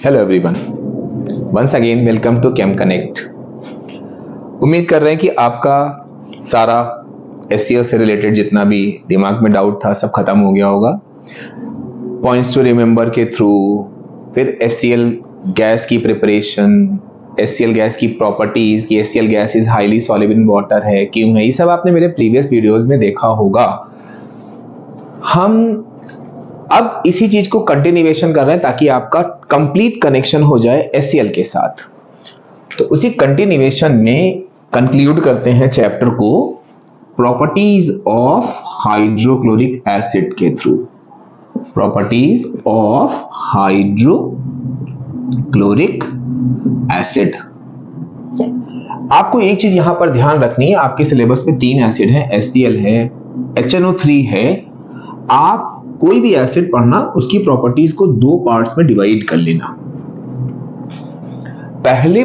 Hello everyone, once again welcome to Chem Connect. उम्मीद कर रहे हैं कि आपका सारा एससीएल से रिलेटेड जितना भी दिमाग में डाउट था सब खत्म हो गया होगा। पॉइंट्स टू रिमेंबर के थ्रू, फिर एससीएल गैस की प्रिपरेशन, एससीएल गैस की प्रॉपर्टीज कि SCL gas is highly soluble in water है, क्यों है, ये सब आपने मेरे प्रीवियस वीडियोस में देखा होगा। हम अब इसी चीज को कंटिन्यूएशन कर रहे हैं ताकि आपका कंप्लीट कनेक्शन हो जाए एससीएल के साथ। तो उसी कंटिन्यूएशन में कंक्लूड करते हैं चैप्टर को प्रॉपर्टीज ऑफ हाइड्रोक्लोरिक एसिड के through. Properties of hydrochloric acid. आपको एक चीज यहां पर ध्यान रखनी है, आपके सिलेबस में 3 एसिड है, HCl है, HNO3 है। आप कोई भी एसिड पढ़ना, उसकी प्रॉपर्टीज को 2 पार्ट्स में डिवाइड कर लेना। पहले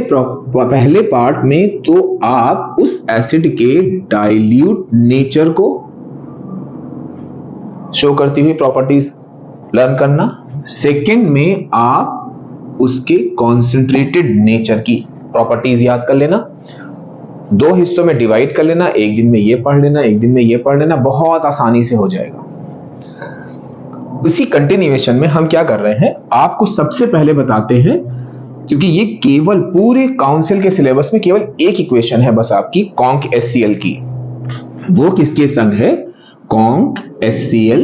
पार्ट में तो आप उस एसिड के डाइल्यूट नेचर को शो करती हुई प्रॉपर्टीज लर्न करना। सेकंड में आप उसके कॉन्सेंट्रेटेड नेचर की प्रॉपर्टीज याद कर लेना। 2 हिस्सों में डिवाइड कर लेना, एक दिन में ये पढ़ लेना, एक दिन में ये पढ़ लेना, बहुत आसानी से हो जाएगा। उसी कंटिन्यूएशन में हम क्या कर रहे हैं, आपको सबसे पहले बताते हैं, क्योंकि ये केवल पूरे काउंसिल के सिलेबस में केवल एक इक्वेशन है बस आपकी कॉन्क HCl की। वो किसके संग है? Conc HCl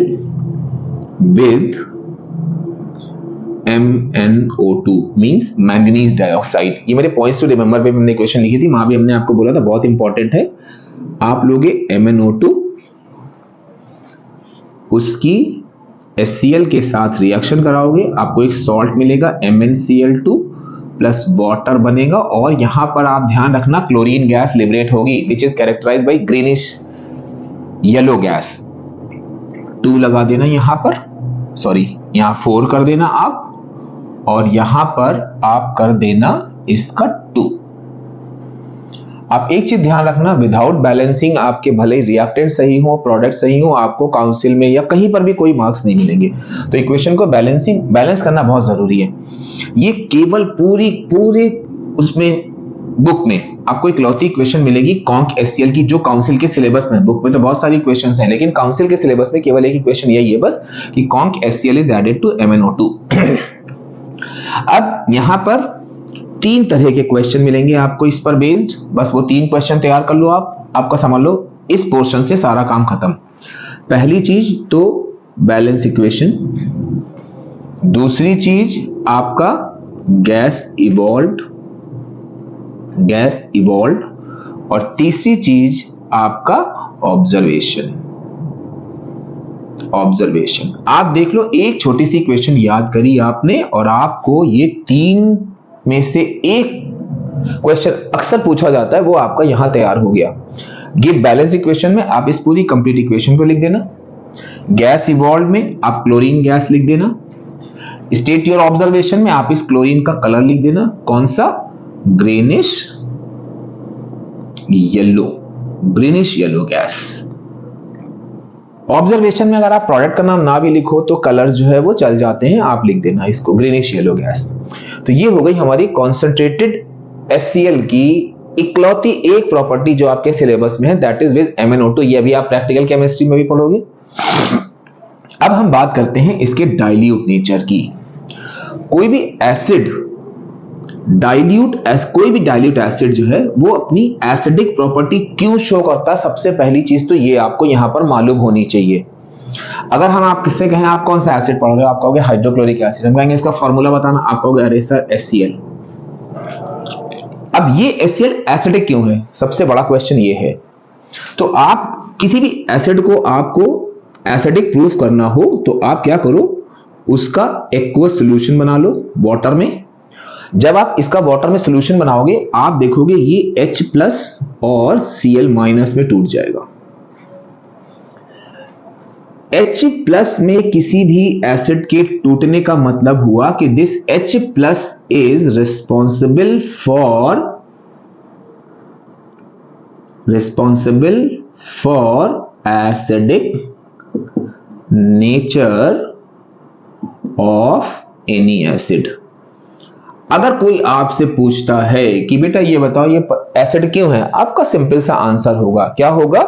with MnO2 means manganese dioxide. ये मेरे पॉइंट्स टू रिमेंबर पे हमने इक्वेशन लिखी थी, वहां भी हमने आपको बोला था बहुत इंपॉर्टेंट है। आप लोगे MnO2, उसकी HCl के साथ रिएक्शन कराओगे, आपको एक सॉल्ट मिलेगा MnCl2 प्लस वाटर बनेगा, और यहां पर आप ध्यान रखना क्लोरीन गैस लिबरेट होगी which is characterised by greenish yellow gas. 2 लगा देना यहां पर, सॉरी यहां 4 कर देना आप, और यहां पर आप कर देना इसका 2। आप एक चीज ध्यान रखना, विदाउट बैलेंसिंग आपके भले रिएक्टेंट सही हो, प्रोडक्ट सही हो, आपको काउंसिल में या कहीं पर भी कोई मार्क्स नहीं मिलेंगे। तो इक्वेशन को बैलेंस करना बहुत जरूरी है। ये केवल पूरे उसमें बुक में आपको इकलौती इक्वेशन मिलेगी कॉन्क HCl की, जो काउंसिल के सिलेबस में। बुक में तो बहुत सारी इक्वेशंस हैं, लेकिन काउंसिल के सिलेबस में केवल एक इक्वेशन यही है बस कि conc HCl is added to MnO2। अब यहां पर 3 तरह के क्वेश्चन मिलेंगे आपको इस पर बेस्ड, बस वो 3 क्वेश्चन तैयार कर लो आपका समझ लो इस पोर्शन से सारा काम खत्म। पहली चीज तो बैलेंस इक्वेशन, दूसरी चीज आपका गैस इवॉल्व्ड, और तीसरी चीज आपका ऑब्जर्वेशन। आप देख लो, एक छोटी सी इक्वेशन याद करी आपने और आपको ये 3 में से एक क्वेश्चन अक्सर पूछा जाता है, वो आपका यहां तैयार हो गया। गिव बैलेंस इक्वेशन में आप इस पूरी कंप्लीट इक्वेशन को लिख देना। गैस इवॉल्व में आप क्लोरीन गैस लिख देना। स्टेट योर ऑब्जर्वेशन में आप इस क्लोरीन का कलर लिख देना, कौन सा? Greenish yellow gas. ऑब्जर्वेशन में अगर आप प्रोडक्ट का नाम ना भी लिखो तो कलर जो है वो चल जाते हैं, आप लिख देना इसको ग्रीनिश येलो गैस। तो ये हो गई हमारी कॉन्सेंट्रेटेड HCl की इकलौती एक प्रॉपर्टी जो आपके सिलेबस में है, दैट इज विद MnO2। ये अभी आप प्रैक्टिकल केमिस्ट्री में भी पढ़ोगे। अब हम बात करते हैं इसके डाइल्यूट नेचर की। कोई भी डाइल्यूट एसिड जो है वो अपनी एसिडिक प्रॉपर्टी क्यों शो करता है, सबसे पहली चीज तो ये आपको यहां पर मालूम होनी चाहिए। अगर हम आप किससे कहें आप कौन सा एसिड पढ़ रहे हो, आप कहोगे हाइड्रोक्लोरिक एसिड, हम कहेंगे इसका फॉर्मूला बताना, आप कहोगे अरे सर HCl। अब ये HCl एसिडिक क्यों है, सबसे बड़ा क्वेश्चन ये है। तो आप किसी भी एसिड को आपको एसिडिक प्रूफ करना हो तो आप क्या करो, उसका एक्वस सॉल्यूशन बना लो वाटर में। जब आप इसका वाटर में सॉल्यूशन बनाओगे आप देखोगे ये H+ और Cl- में टूट जाएगा। H+ में किसी भी एसिड के टूटने का मतलब हुआ कि this H+ is responsible for acidic nature of any acid। अगर कोई आपसे पूछता है कि बेटा ये बताओ ये एसिड क्यों है, आपका सिंपल सा आंसर होगा, क्या होगा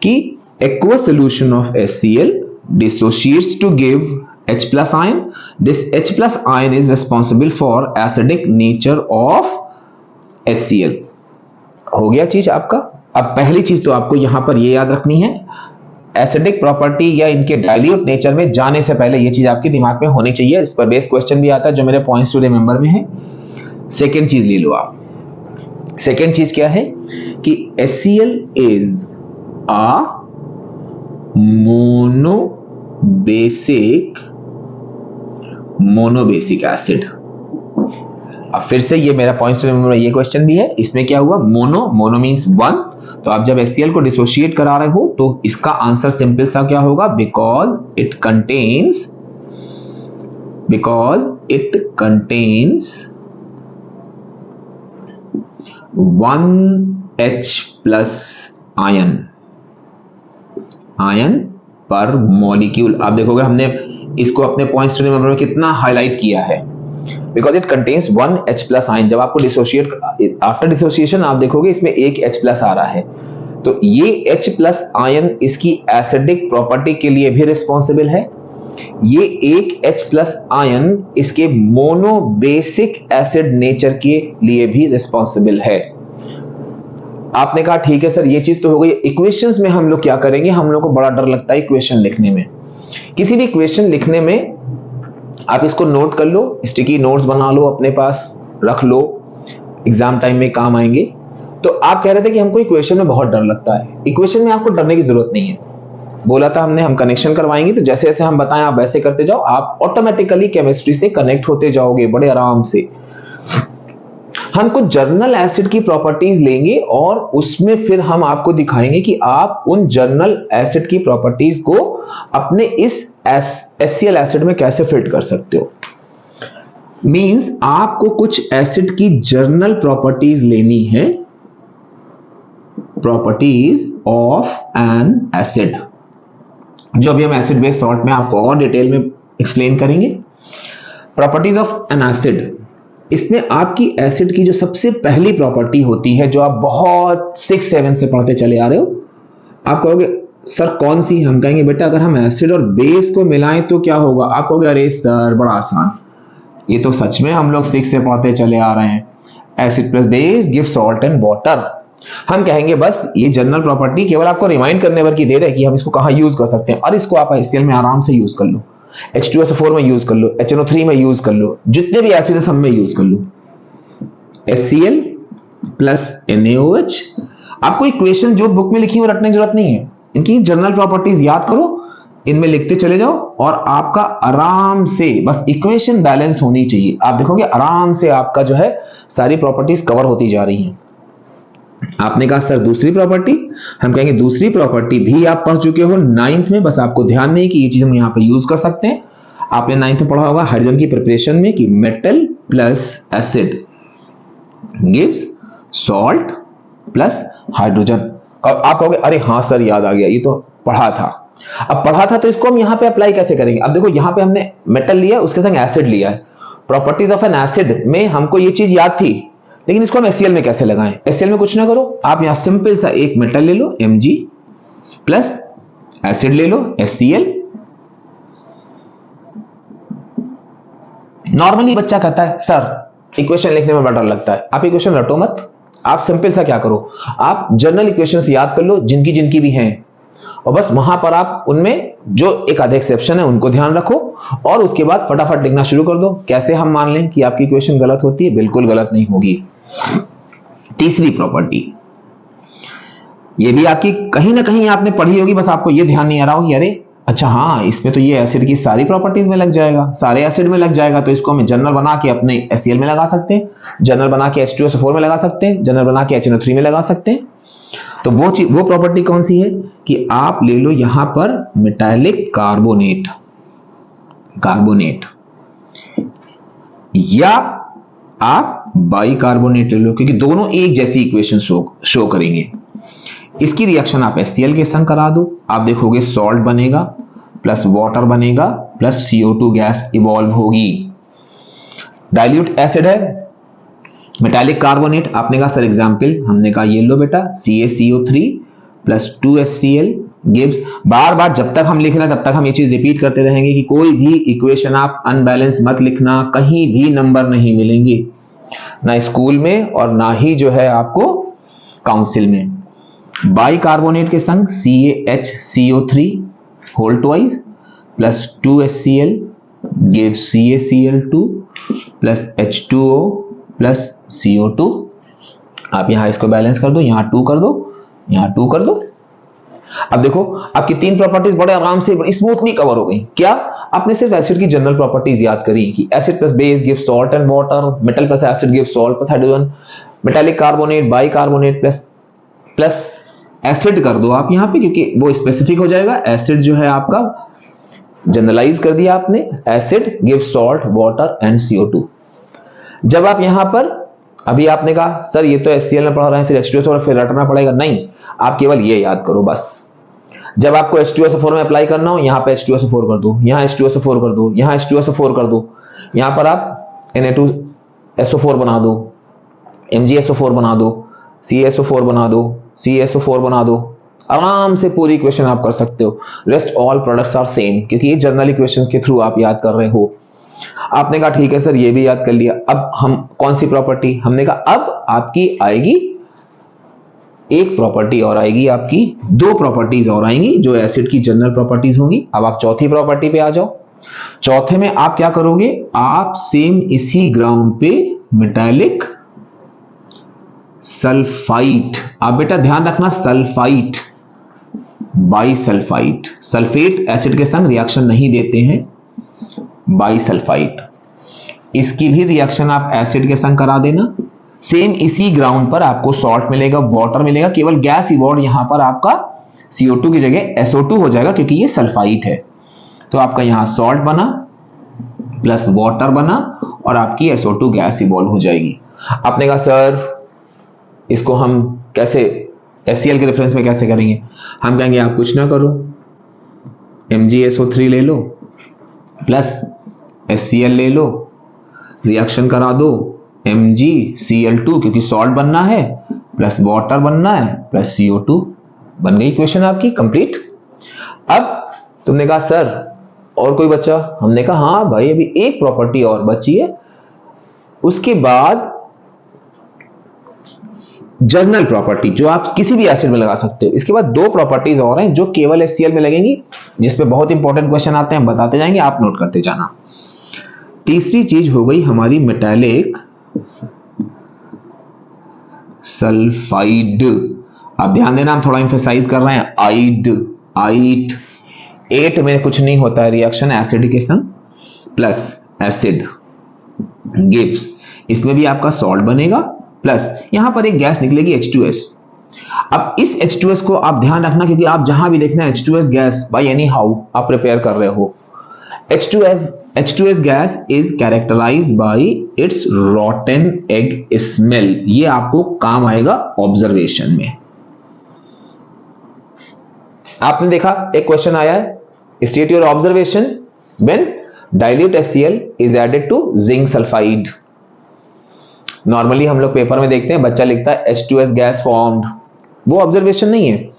कि aqueous solution of HCl dissociates to give H plus ion. This H plus ion is responsible for acidic nature of HCl. हो गया चीज आपका। अब पहली चीज तो आपको यहां पर ये याद रखनी है, एसिडिक प्रॉपर्टी या इनके डाइल्यूट नेचर में जाने से पहले ये चीज आपके दिमाग में होनी चाहिए। इस पर बेस क्वेश्चन भी आता है जो मेरे पॉइंट्स टू रिमेंबर में है। सेकेंड चीज ले लो आप, सेकेंड चीज क्या है कि HCl is a monobasic acid. अब फिर से ये मेरा पॉइंट्स टू रिमेंबर, ये क्वेश्चन भी है, इसमें क्या हुआ, मोनो मींस वन, तो आप जब HCl को डिसोशिएट करा रहे हो तो इसका आंसर सिंपल सा क्या होगा, because it contains 1H plus ion पर मॉलिक्यूल। आप देखोगे हमने इसको अपने पॉइंट्स टू रिमेंबर में कितना हाईलाइट किया है, because it contains 1H plus ion. जब आपको डिसोशिएट, आफ्टर डिसोसिएशन आप देखोगे इसमें एक H प्लस आ रहा है, तो ये H प्लस आयन इसकी एसिडिक प्रॉपर्टी के लिए भी रिस्पॉन्सिबल है। ये एक H प्लस आयन इसके मोनोबेसिक एसिड नेचर के लिए भी रिस्पॉन्सिबल है। आपने कहा ठीक है सर ये चीज तो हो गई। इक्वेशंस में हम लोग क्या करेंगे, हम लोग को बड़ा डर लगता है इक्वेशन लिखने में। किसी भी इक्वेशन लिखने में आप इसको नोट कर लो, स्टिकी नोट्स बना लो, अपने पास रख लो, एग्जाम टाइम में काम आएंगे। तो आप कह रहे थे कि हमको इक्वेशन में बहुत डर लगता है। इक्वेशन में आपको डरने की जरूरत नहीं है, बोला था हमने हम कनेक्शन करवाएंगे, तो जैसे जैसे हम बताएं आप वैसे करते जाओ, आप ऑटोमेटिकली केमिस्ट्री से कनेक्ट होते जाओगे बड़े आराम से। हम कुछ जर्नल एसिड की प्रॉपर्टीज लेंगे और उसमें फिर हम आपको दिखाएंगे कि आप उन जर्नल एसिड की प्रॉपर्टीज को अपने इस HCl एसिड में कैसे फिट कर सकते हो। मींस आपको कुछ एसिड की जर्नल प्रॉपर्टीज लेनी है, प्रॉपर्टीज ऑफ एन एसिड, जो अभी हम एसिड बेस्ड सॉल्ट में आपको और डिटेल में एक्सप्लेन करेंगे। प्रॉपर्टीज ऑफ एन एसिड, इसमें आपकी एसिड की जो सबसे पहली प्रॉपर्टी होती है, जो आप बहुत 6-7 से पढ़ते चले आ रहे हो, आप कहोगे सर कौन सी, हम कहेंगे बेटा अगर हम एसिड और बेस को मिलाएं तो क्या होगा, आप कहोगे अरे सर बड़ा आसान, ये तो सच में हम लोग 6 से पढ़ते चले आ रहे हैं, acid plus base give salt and water. हम कहेंगे बस ये जनरल प्रॉपर्टी केवल आपको रिमाइंड करने भर की दे रहे हैं कि हम इसको कहां यूज कर सकते हैं, और इसको आप HCl में आराम से यूज कर लो, H2SO4 में यूज कर लो, HNO3 में यूज कर लो, जितने भी एसिड है सब में यूज कर लो। HCl प्लस NaOH, आपको इक्वेशन जो बुक में लिखी है रटने की जरूरत नहीं है, इनकी जनरल प्रॉपर्टीज याद करो, इनमें लिखते चले जाओ और आपका आराम से बस इक्वेशन बैलेंस होनी चाहिए। आप देखोगे आराम से आपका जो है सारी प्रॉपर्टीज कवर होती जा रही हैं। आपने कहा सर दूसरी प्रॉपर्टी, हम कहेंगे दूसरी प्रॉपर्टी भी आप पढ़ चुके हो 9th में, बस आपको ध्यान नहीं कि ये चीज हम यहां पे यूज कर सकते हैं। आपने 9th में पढ़ा होगा हाइड्रोजन की प्रिपरेशन में कि metal plus acid gives salt plus hydrogen. अब आप कहोगे अरे हाँ सर याद आ गया, ये तो पढ़ा था। अब पढ़ा था तो इसको हम यहां पे अप्लाई कैसे करेंगे। अब देखो यहां पे हमने मेटल लिया, उसके संग एसिड लिया है, प्रॉपर्टीज ऑफ एन एसिड में हमको ये चीज याद थी, लेकिन इसको हम HCl में कैसे लगाएं। HCl में कुछ ना करो, आप यहां सिंपल सा एक मेटल ले लो Mg प्लस एसिड ले लो HCl। नॉर्मली बच्चा कहता है सर इक्वेशन लिखने में बड़ा डर लगता है, आप इक्वेशन रटो मत, आप सिंपल सा क्या करो, आप जनरल इक्वेशंस याद कर लो जिनकी भी हैं, और बस वहां पर आप उनमें जो एक आधे एक्सेप्शन है उनको ध्यान रखो और उसके बाद फटाफट लिखना शुरू कर दो। कैसे हम मान लें कि आपकी इक्वेशन गलत होती है, बिल्कुल गलत नहीं होगी। तीसरी प्रॉपर्टी, ये भी आपकी कहीं ना कहीं आपने पढ़ी होगी, बस आपको ये ध्यान नहीं आ रहा होगी अरे अच्छा हाँ इसमें तो ये एसिड की सारी प्रॉपर्टीज में लग जाएगा, सारे एसिड में लग जाएगा, तो इसको हम जनरल बना के अपने HCl में लगा सकते हैं, जनरल बना के H2SO4 में लगा सकते हैं, जनरल बना के HNO3 में लगा सकते हैं। तो वो प्रॉपर्टी कौन सी है कि आप ले लो यहां पर मेटालिक कार्बोनेट या आप बाइकार्बोनेट ले लो, क्योंकि दोनों एक जैसी इक्वेशन शो करेंगे। इसकी रिएक्शन आप HCl के संग करा दो, आप देखोगे सॉल्ट बनेगा प्लस वाटर बनेगा प्लस CO2 गैस इवॉल्व होगी। डाइल्यूट एसिड है, मेटालिक कार्बोनेट, आपने कहा सर एग्जाम्पल, हमने कहा ये लो बेटा CaCO3 प्लस 2HCl गिव्स। बार बार जब तक हम लिख रहे हैं तब तक हम ये चीज रिपीट करते रहेंगे कि कोई भी इक्वेशन आप अनबैलेंस मत लिखना, कहीं भी नंबर नहीं मिलेंगे, ना स्कूल में और ना ही जो है आपको काउंसिल में। बाइकार्बोनेट के संग CaHCO3 whole twice plus 2HCl gives CaCl2 plus H2O plus CO2। आप यहां इसको बैलेंस कर दो, यहां 2 कर दो, यहां 2 कर दो। अब देखो आपकी तीन प्रॉपर्टीज बड़े आराम से बड़ी स्मूथली कवर हो गई। क्या? आपने सिर्फ एसिड की जनरल प्रॉपर्टीज याद करी कि acid plus base give salt and water, metal plus acid give salt plus hydrogen, metallic carbonate bicarbonate plus acid कर दो आप यहां पे, क्योंकि वो स्पेसिफिक हो जाएगा। एसिड जो है आपका जनरलाइज कर दिया आपने, acid give salt water and CO2। जब आप यहां पर, अभी आपने कहा सर ये तो HCl में पढ़ रहे हैं फिर H2SO फिर रटना पड़ेगा, नहीं, आप केवल ये याद करो बस। जब आपको H2SO4 में अप्लाई करना हो, यहां पे H2SO4 कर दो, यहां H2SO4 कर दो, यहां H2SO4 कर दो, यहां पर आप Na2SO4 बना दो, MgSO4 बना दो, CaSO4 बना दो, CaSO4 बना दो, आराम से पूरी इक्वेशन आप कर सकते हो। Rest all products are same, क्योंकि ये जनरल इक्वेशन के थ्रू आप याद कर रहे हो। आपने कहा ठीक है सर ये भी याद कर लिया, अब हम कौन सी प्रॉपर्टी, हमने कहा अब आपकी आएगी एक प्रॉपर्टी और आएगी, आपकी दो प्रॉपर्टीज और आएंगी जो एसिड की जनरल प्रॉपर्टीज होंगी। अब आप चौथी प्रॉपर्टी पे आ जाओ। चौथे में आप क्या करोगे, आप सेम इसी ग्राउंड पे मेटालिक सल्फाइड, आप बेटा ध्यान रखना सल्फाइड बाइसल्फाइड, सल्फेट एसिड के संग रिएक्शन नहीं देते हैं, बाइसल्फाइड, इसकी भी रिएक्शन आप एसिड के संग करा देना। सेम इसी ग्राउंड पर आपको सॉल्ट मिलेगा, वाटर मिलेगा, केवल गैस इवॉल्व यहां पर आपका CO2 की जगह SO2 हो जाएगा क्योंकि ये सल्फाइड है। तो आपका यहां सॉल्ट बना प्लस वाटर बना और आपकी SO2 गैस इवॉल्व हो जाएगी। आपने कहा सर इसको हम कैसे HCl के रेफरेंस में कैसे करेंगे, हम कहेंगे आप कुछ ना करो, MgSO3 ले लो प्लस HCl ले लो, रिएक्शन करा दो, MgCl2 क्योंकि सॉल्ट बनना है प्लस वाटर बनना है प्लस CO2, बन गई इक्वेशन आपकी कंप्लीट। अब तुमने कहा सर और कोई बचा, हमने कहा हाँ भाई अभी एक प्रॉपर्टी और बची है, उसके बाद जनरल प्रॉपर्टी जो आप किसी भी एसिड में लगा सकते हो। इसके बाद दो प्रॉपर्टीज और हैं जो केवल HCl में लगेंगी, जिसपे बहुत इंपॉर्टेंट क्वेश्चन आते हैं, बताते जाएंगे, आप नोट करते जाना। तीसरी चीज हो गई हमारी मेटालिक सल्फाइड। आप ध्यान देना, हम थोड़ा एम्फेसाइज कर रहे हैं, आइड एट में कुछ नहीं होता है रिएक्शन एसिड के संग प्लस एसिड गिव्स, इसमें भी आपका सॉल्ट बनेगा प्लस यहां पर एक गैस निकलेगी H2S। अब इस H2S को आप ध्यान रखना क्योंकि आप जहां भी देखना H2S gas by any how आप प्रिपेयर कर रहे हो, H2S gas is characterized by its rotten egg smell। ये आपको काम आएगा ऑब्जर्वेशन में। आपने देखा एक क्वेश्चन आया है, state your observation when dilute HCl is added to zinc sulfide। Normally हम लोग पेपर में देखते हैं बच्चा लिखता है H2S गैस फॉर्म्ड, वो ऑब्जर्वेशन नहीं है।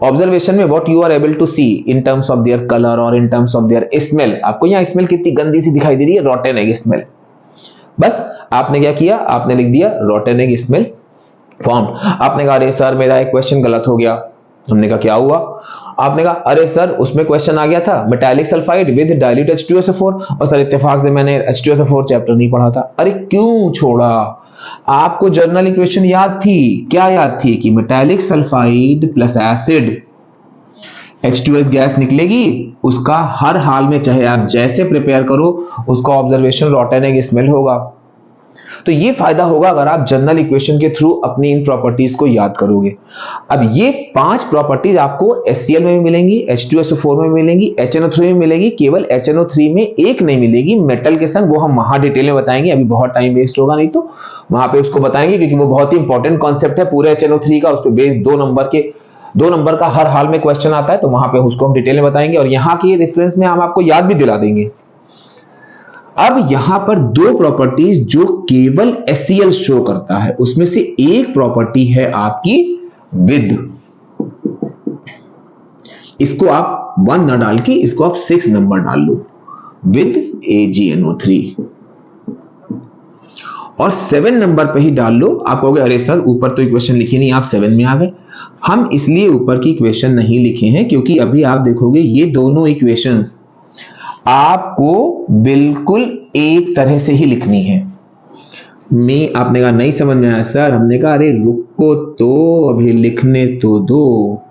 ऑब्जर्वेशन में what you are able to see in terms of their colour और in terms of their smell. आपको यहाँ स्मेल कितनी गंदी सी दिखाई दे रही है, रॉटन एग स्मेल। बस आपने क्या किया, आपने लिख दिया रॉटन एग स्मेल फॉर्म्ड। आपने कहा अरे सर मेरा एक क्वेश्चन गलत हो गया, हमने कहा क्या हुआ, आपने कहा अरे सर उसमें क्वेश्चन आ गया था metallic sulphide with dilute H2SO4 और सर इत्तेफाक से मैंने H2SO4 चैप्टर नहीं पढ़ा था। अरे क्यों छोड़ा, आपको जर्नल इक्वेशन याद थी, क्या याद थी कि metallic sulphide plus acid H2S gas निकलेगी, उसका हर हाल में चाहे आप जैसे प्रिपेयर करो उसका ऑब्जर्वेशन रॉटन एग स्मेल होगा। तो ये फायदा होगा अगर आप जनरल इक्वेशन के थ्रू अपनी इन प्रॉपर्टीज को याद करोगे। अब ये 5 प्रॉपर्टीज आपको HCl में भी मिलेंगी, H2SO4 में मिलेंगी, HNO3 में मिलेगी, केवल HNO3 में एक नहीं मिलेगी मेटल के संग, वो हम वहां डिटेल में बताएंगे, अभी बहुत टाइम वेस्ट होगा नहीं तो वहां पे उसको बताएंगे क्योंकि वो बहुत ही इंपॉर्टेंट कॉन्सेप्ट है पूरे HNO3 का, उस पर बेस 2 नंबर का हर हाल में क्वेश्चन आता है, तो वहां पे उसको हम डिटेल में बताएंगे और यहाँ की रेफरेंस में हम आपको याद भी दिला देंगे। अब यहां पर दो प्रॉपर्टीज जो केवल HCl शो करता है, उसमें से एक प्रॉपर्टी है आपकी विद, इसको आप 1 ना डाल के इसको आप 6 नंबर डाल लो, विद AgNO3, और 7 नंबर पे ही डाल लो। आप कहोगे अरे सर ऊपर तो इक्वेशन लिखी नहीं, आप 7 में आ गए। हम इसलिए ऊपर की इक्वेशन नहीं लिखे हैं क्योंकि अभी आप देखोगे ये दोनों इक्वेशंस आपको बिल्कुल एक तरह से ही लिखनी है। आपने कहा नहीं समझ में आया सर, हमने कहा अरे रुको तो अभी लिखने तो दो,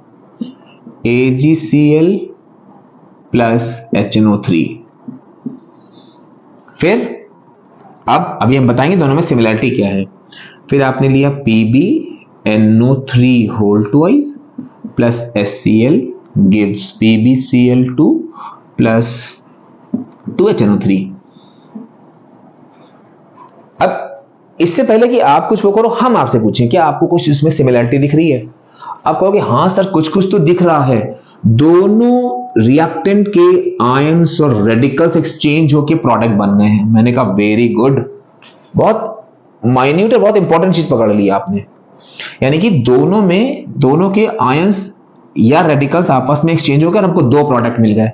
AgCl प्लस HNO3, फिर अब अभी हम बताएंगे दोनों में सिमिलरिटी क्या है। फिर आपने लिया PbNO3 whole twice plus HCl gives PbCl2 plus 2HNO3। अब इससे पहले कि आप कुछ वो करो, हम आपसे पूछें क्या आपको कुछ इसमें सिमिलरिटी दिख रही है? आप कहोगे हाँ सर कुछ तो दिख रहा है, दोनों रिएक्टेंट के आयंस और रेडिकल्स एक्सचेंज होके प्रोडक्ट बन रहे हैं। मैंने कहा वेरी गुड, बहुत माइन्यूट और बहुत इंपॉर्टेंट चीज पकड़ ली आपने, यानी कि दोनों के आयंस या रेडिकल्स आपस में एक्सचेंज होकर हमको दो प्रोडक्ट मिल गए।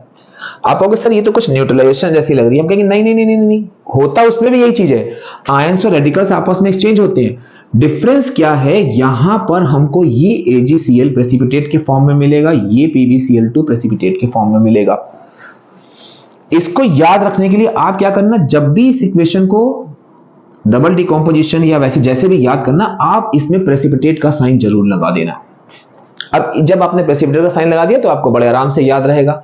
आप कहोगे सर ये तो कुछ न्यूट्रलाइजेशन जैसी लग रही है। हम कहेंगे नहीं नहीं नहीं नहीं नहीं, होता उसमें भी यही चीज है, आयंस और रेडिकल्स आपस में एक्सचेंज होते हैं। डिफरेंस क्या है, यहां पर हमको ये AgCl प्रेसिपिटेट के फॉर्म में मिलेगा, ये PbCl2 प्रेसिपिटेट के फॉर्म में मिलेगा। इसको याद रखने के लिए आप क्या करना, जब भी इस इक्वेशन को डबल डिकम्पोजिशन या वैसे जैसे भी याद करना, आप इसमें प्रेसिपिटेट का साइन जरूर लगा देना। अब जब आपने प्रेसिपिटेट का साइन लगा दिया तो आपको बड़े आराम से याद रहेगा।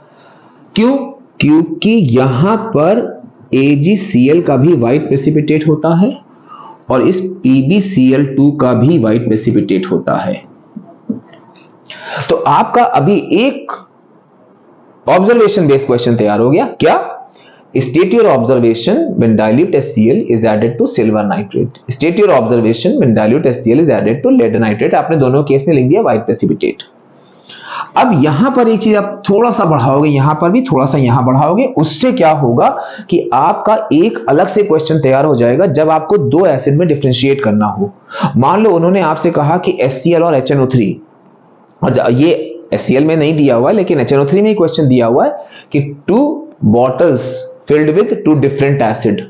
क्यों? क्योंकि यहां पर AgCl का भी व्हाइट प्रेसिपिटेट होता है और इस PbCl2 का भी व्हाइट प्रेसिपिटेट होता है। तो आपका अभी एक ऑब्जर्वेशन बेस्ड क्वेश्चन तैयार हो गया। क्या? State your observation when dilute HCl is added to silver nitrate, state your observation when dilute HCl is added to lead nitrate. आपने दोनों केस में लिख दिया व्हाइट प्रेसिपिटेट। अब यहां पर एक चीज आप थोड़ा सा बढ़ाओगे, यहां पर भी थोड़ा सा यहां बढ़ाओगे, उससे क्या होगा कि आपका एक अलग से क्वेश्चन तैयार हो जाएगा जब आपको दो एसिड में डिफरेंशिएट करना हो। मान लो उन्होंने आपसे कहा कि HCl और HNO3, और ये HCl में नहीं दिया हुआ है लेकिन HNO3 में क्वेश्चन दिया हुआ है कि 2 bottles filled with 2 different acid,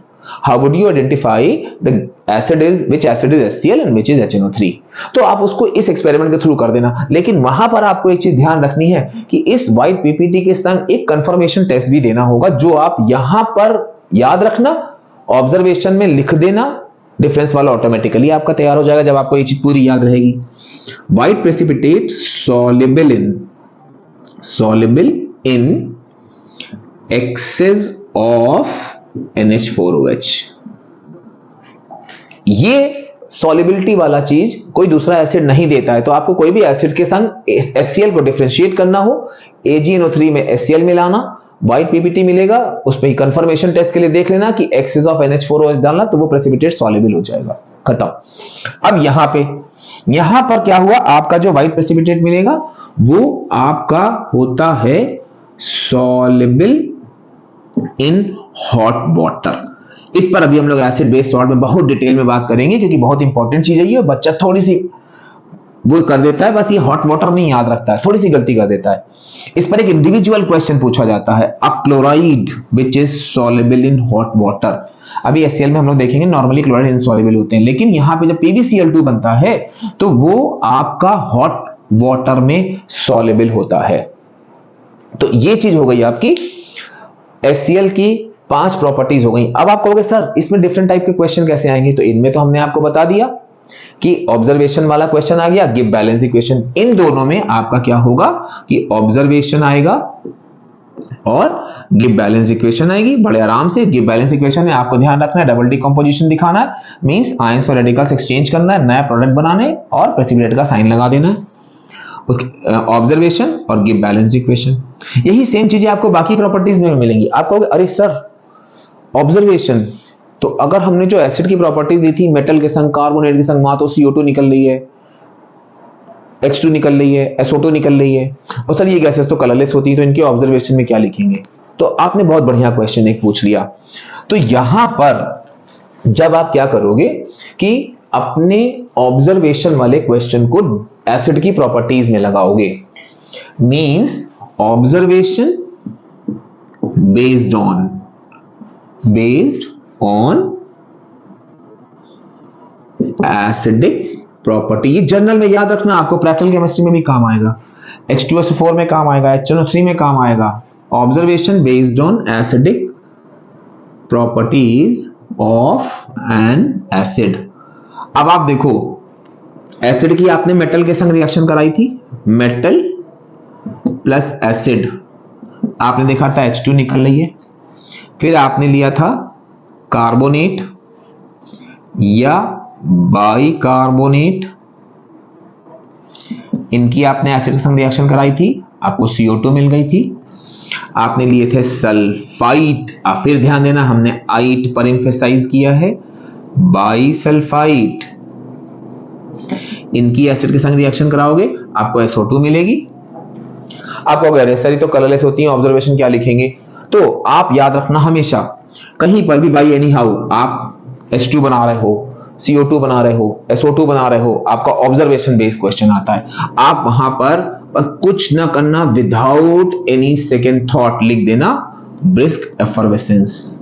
how would you identify the acid is which acid is HCl and which is HNO3? तो आप उसको इस एक्सपेरिमेंट के थ्रू कर देना। लेकिन वहां पर आपको एक चीज ध्यान रखनी है कि इस व्हाइट PPT के संग एक कंफर्मेशन टेस्ट भी देना होगा, जो आप यहां पर याद रखना, ऑब्जर्वेशन में लिख देना, डिफरेंस वाला ऑटोमेटिकली आपका तैयार हो जाएगा जब आपको ये चीज पूरी याद रहेगी। White precipitate soluble in excess of NH4OH। ये सॉल्युबिलिटी वाला चीज कोई दूसरा एसिड नहीं देता है। तो आपको कोई भी एसिड के संग HCl को डिफरेंशिएट करना हो, AgNO3 में HCl मिलाना, व्हाइट PPT मिलेगा, उस पर कंफर्मेशन टेस्ट के लिए देख लेना कि एक्सेस ऑफ NH4OH डालना, तो वो प्रेसिपिटेट सॉल्युबल हो जाएगा, खत्म। अब यहां पर क्या हुआ, आपका जो व्हाइट प्रेसिपिटेट मिलेगा वो आपका होता है सॉल्युबल इन हॉट वाटर। इस पर अभी हम लोग एसिड बेस सॉल्ट में बहुत डिटेल में बात करेंगे क्योंकि बहुत इंपॉर्टेंट चीज है ये। बच्चा थोड़ी सी वो कर देता है, बस ये हॉट वाटर नहीं याद रखता है, थोड़ी सी गलती कर देता है। इस पर एक इंडिविजुअल क्वेश्चन पूछा जाता है, a chloride which is soluble in hot water. अभी HCl में हम लोग देखेंगे नॉर्मली क्लोराइड इनसॉल्युबल होते हैं, लेकिन यहां पे जब PbCl2 बनता है तो वो आपका हॉट वाटर में सॉल्युबल होता है। तो ये चीज हो गई आपकी HCl की 5 प्रॉपर्टीज हो गई। अब आप कहोगे सर इसमें डिफरेंट टाइप के क्वेश्चन कैसे आएंगे? तो इनमें तो हमने आपको बता दिया कि ऑब्जर्वेशन वाला क्वेश्चन आ गया, गिव बैलेंस इक्वेशन। इन दोनों में आपका क्या होगा कि ऑब्जर्वेशन आएगा और गिव बैलेंस इक्वेशन आएगी। बड़े आराम से गिव बैलेंस इक्वेशन में आपको ध्यान रखना है, डबल डिकम्पोजिशन दिखाना है, मींस आयंस और रेडिकल्स एक्सचेंज करना है, नया प्रोडक्ट बनाने और प्रेसिपिटेट का साइन लगा देना है। ऑब्जर्वेशन और गिव बैलेंस इक्वेशन, यही सेम चीजें आपको बाकी प्रॉपर्टीज में मिलेंगी। आप कहोगे अरे सर ऑब्जर्वेशन, तो अगर हमने जो एसिड की प्रॉपर्टीज दी थी, मेटल के संग कार्बोनेट के संग, वहां तो CO2 निकल रही है, H2 निकल रही है, SO2 निकल रही है, और सर ये गैसेस तो कलरलेस होती है, तो इनके ऑब्जर्वेशन में क्या लिखेंगे? तो आपने बहुत बढ़िया क्वेश्चन एक पूछ लिया। तो यहां पर जब आप क्या करोगे कि अपने ऑब्जर्वेशन वाले क्वेश्चन को एसिड की प्रॉपर्टीज में लगाओगे, means observation based on acidic property. General में याद रखना, आपको प्रैक्टिकल केमिस्ट्री में भी काम आएगा, H2SO4 में काम आएगा, HNO3 में काम आएगा। Observation based on acidic properties of N acid. अब आप देखो, एसिड की आपने मेटल के संग रिएक्शन कराई थी, मेटल प्लस एसिड, आपने देखा था H2 निकल रही है। फिर आपने लिया था कार्बोनेट या बाइकार्बोनेट, इनकी आपने एसिड के संग रिएक्शन कराई थी, आपको CO2 मिल गई थी। आपने लिए थे सल्फाइट, फिर ध्यान देना हमने आइट पर एम्फेसाइज किया है, बाइसल्फाइट, इनकी एसिड के संग रिएक्शन कराओगे आपको SO2 मिलेगी। आप कहोगे सर तो कलरलेस होती है, ऑब्जर्वेशन क्या लिखेंगे? तो आप याद रखना हमेशा कहीं पर भी बाई एनी हाउ आप H2 बना रहे हो, CO2 बना रहे हो, SO2 बना रहे हो, आपका ऑब्जर्वेशन बेस्ड क्वेश्चन आता है, आप वहां पर कुछ ना करना, विदाउट एनी सेकेंड थॉट लिख देना ब्रिस्क एफर्वेसेंस,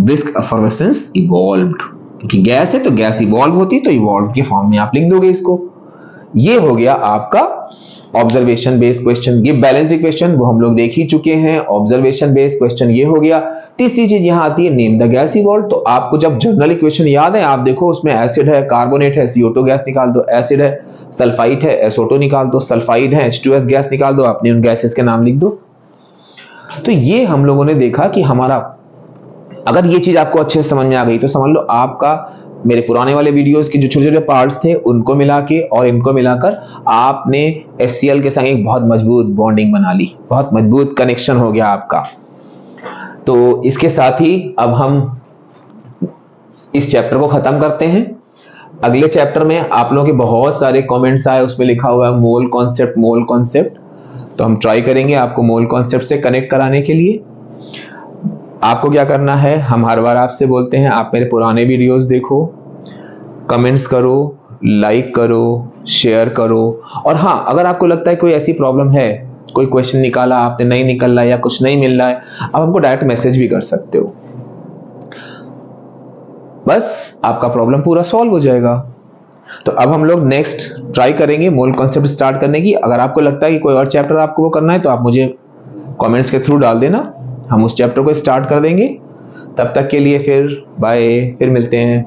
ब्रिस्क एफर्वेसेंस इवॉल्व्ड, क्योंकि गैस है तो गैस इवॉल्व होती है, तो इवॉल्व के फॉर्म में आप लिख दोगे इसको। ये हो गया आपका ऑब्जर्वेशन बेस्ड क्वेश्चन। ये बैलेंस इक्वेशन वो हम लोग देख ही चुके हैं, ऑब्जर्वेशन बेस्ड क्वेश्चन ये हो गया। तीसरी चीज यहां आती है नेम द गैस इवॉल्व। तो आपको जब जनरल इक्वेशन याद है, आप देखो उसमें एसिड है, कार्बोनेट है, CO2 गैस निकाल दो, एसिड है, सल्फाइट है, SO2 निकाल दो, सल्फाइड है, H2S गैस निकाल दो, आपने उन गैसेस के नाम लिख दो। तो ये हम लोगों ने देखा कि हमारा, अगर ये चीज आपको अच्छे से समझ में आ गई तो समझ लो आपका मेरे पुराने वाले वीडियोस के जो छोटे छोटे पार्ट्स थे उनको मिला के और इनको मिलाकर आपने HCl के संग एक बहुत मजबूत बॉन्डिंग बना ली, बहुत मजबूत कनेक्शन हो गया आपका। तो इसके साथ ही अब हम इस चैप्टर को खत्म करते हैं। अगले चैप्टर में आप लोगों के बहुत सारे कमेंट्स आए, उसमें लिखा हुआ है मोल कॉन्सेप्ट, तो हम ट्राई करेंगे आपको मोल कॉन्सेप्ट से कनेक्ट कराने के लिए। आपको क्या करना है, हम हर बार आपसे बोलते हैं आप मेरे पुराने वीडियोस देखो, कमेंट्स करो, लाइक करो, शेयर करो, और हाँ अगर आपको लगता है कोई ऐसी प्रॉब्लम है, कोई क्वेश्चन निकाला आपने नहीं निकल रहा है या कुछ नहीं मिल रहा है, आप हमको डायरेक्ट मैसेज भी कर सकते हो, बस आपका प्रॉब्लम पूरा सॉल्व हो जाएगा। तो अब हम लोग नेक्स्ट ट्राई करेंगे मोल कॉन्सेप्ट स्टार्ट करने की। अगर आपको लगता है कि कोई और चैप्टर आपको वो करना है तो आप मुझे कमेंट्स के थ्रू डाल देना, हम उस चैप्टर को स्टार्ट कर देंगे। तब तक के लिए फिर बाय, फिर मिलते हैं।